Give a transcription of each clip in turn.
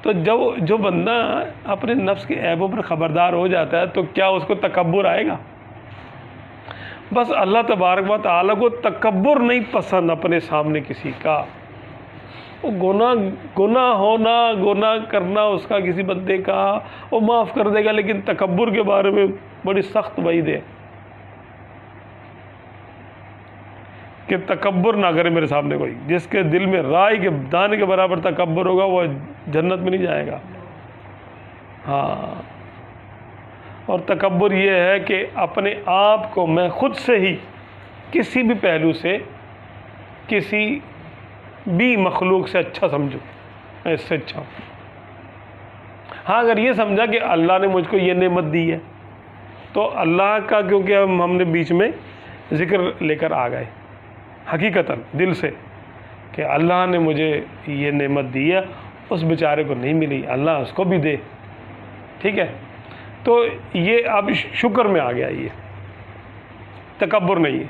تو جو بندہ اپنے نفس کے عیبوں پر خبردار ہو جاتا ہے تو کیا اس کو تکبر آئے گا؟ بس اللہ تبارک و تعالیٰ کو تکبر نہیں پسند اپنے سامنے کسی کا. وہ گناہ ہونا، گناہ کرنا اس کا کسی بندے کا وہ معاف کر دے گا، لیکن تکبر کے بارے میں بڑی سخت وعید ہے کہ تکبر نہ کرے میرے سامنے کوئی. جس کے دل میں رائی کے دانے کے برابر تکبر ہوگا وہ جنت میں نہیں جائے گا. ہاں، اور تکبر یہ ہے کہ اپنے آپ کو میں خود سے ہی کسی بھی پہلو سے کسی بھی مخلوق سے اچھا سمجھوں، میں اس سے اچھا ہوں. ہاں، اگر یہ سمجھا کہ اللہ نے مجھ کو یہ نعمت دی ہے تو اللہ کا، کیونکہ ہم نے بیچ میں ذکر لے کر آ گئے حقیقتاً دل سے کہ اللہ نے مجھے یہ نعمت دی ہے، اس بیچارے کو نہیں ملی، اللہ اس کو بھی دے. ٹھیک ہے، تو یہ اب شکر میں آ گیا، یہ تکبر نہیں ہے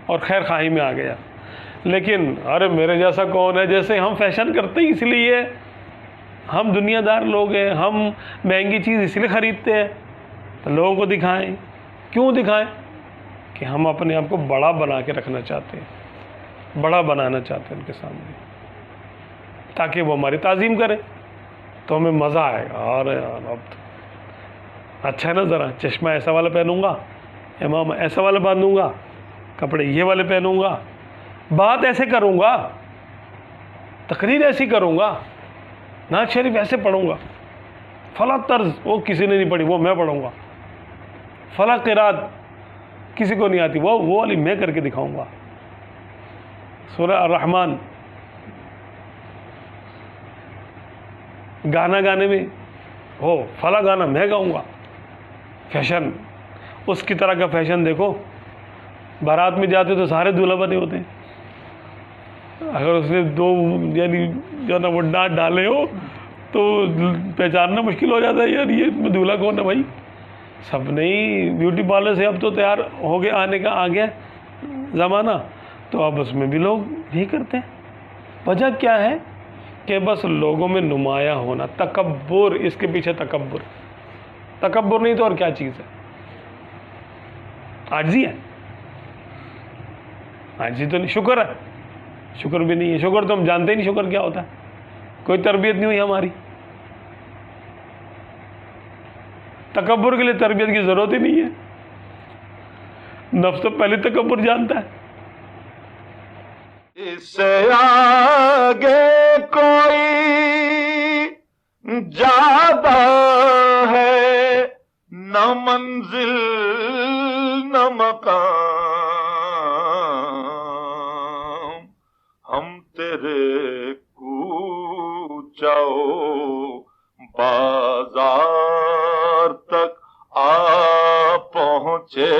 اور خیر خواہی میں آ گیا. لیکن ارے میرے جیسا کون ہے، جیسے ہم فیشن کرتے ہیں، اس لیے ہم دنیا دار لوگ ہیں، ہم مہنگی چیز اس لیے خریدتے ہیں تو لوگوں کو دکھائیں. کیوں دکھائیں؟ کہ ہم اپنے آپ کو بڑا بنا کے رکھنا چاہتے ہیں، بڑا بنانا چاہتے ہیں ان کے سامنے، تاکہ وہ ہماری تعظیم کرے تو ہمیں مزہ آئے گا. اور اب اچھا ہے نا، ذرا چشمہ ایسا والا پہنوں گا، امام ایسا والا باندھوں گا، کپڑے یہ والے پہنوں گا، بات ایسے کروں گا، تقریر ایسی کروں گا، نعت شریف ایسے پڑھوں گا، فلاں طرز وہ کسی نے نہیں پڑھی وہ میں پڑھوں گا، فلاں قرات کسی کو نہیں آتی وہ والی میں کر کے دکھاؤں گا، سورہ الرحمن گانا گانے میں ہو فلاں گانا میں گاؤں گا. فیشن اس کی طرح کا فیشن دیکھو، بارات میں جاتے تو سارے دولہا بنے ہوتے ہیں، اگر اس نے دو یعنی جو نا وہ ڈانٹ ڈالے ہو تو پہچاننا مشکل ہو جاتا ہے، یار یہ دولہا کون ہے بھائی. سب نہیں، بیوٹی پارلر سے اب تو تیار ہو گئے، آنے کا آ گیا زمانہ، تو اب اس میں بھی لوگ یہی کرتے ہیں. وجہ کیا ہے؟ کہ بس لوگوں میں نمایاں ہونا، تکبر، اس کے پیچھے تکبر نہیں تو اور کیا چیز ہے؟ عاجزی ہے، عاجزی تو نہیں. شکر ہے، شکر بھی نہیں ہے. شکر تو ہم جانتے ہی نہیں شکر کیا ہوتا ہے، کوئی تربیت نہیں ہوئی ہماری. تکبر کے لیے تربیت کی ضرورت ہی نہیں ہے، نفس تو پہلے تکبر جانتا ہے. اس سے آگے کوئی جاتا ہے نہ منزل نہ مقام، ہم تیرے کوچاؤ بازار تک آ پہنچے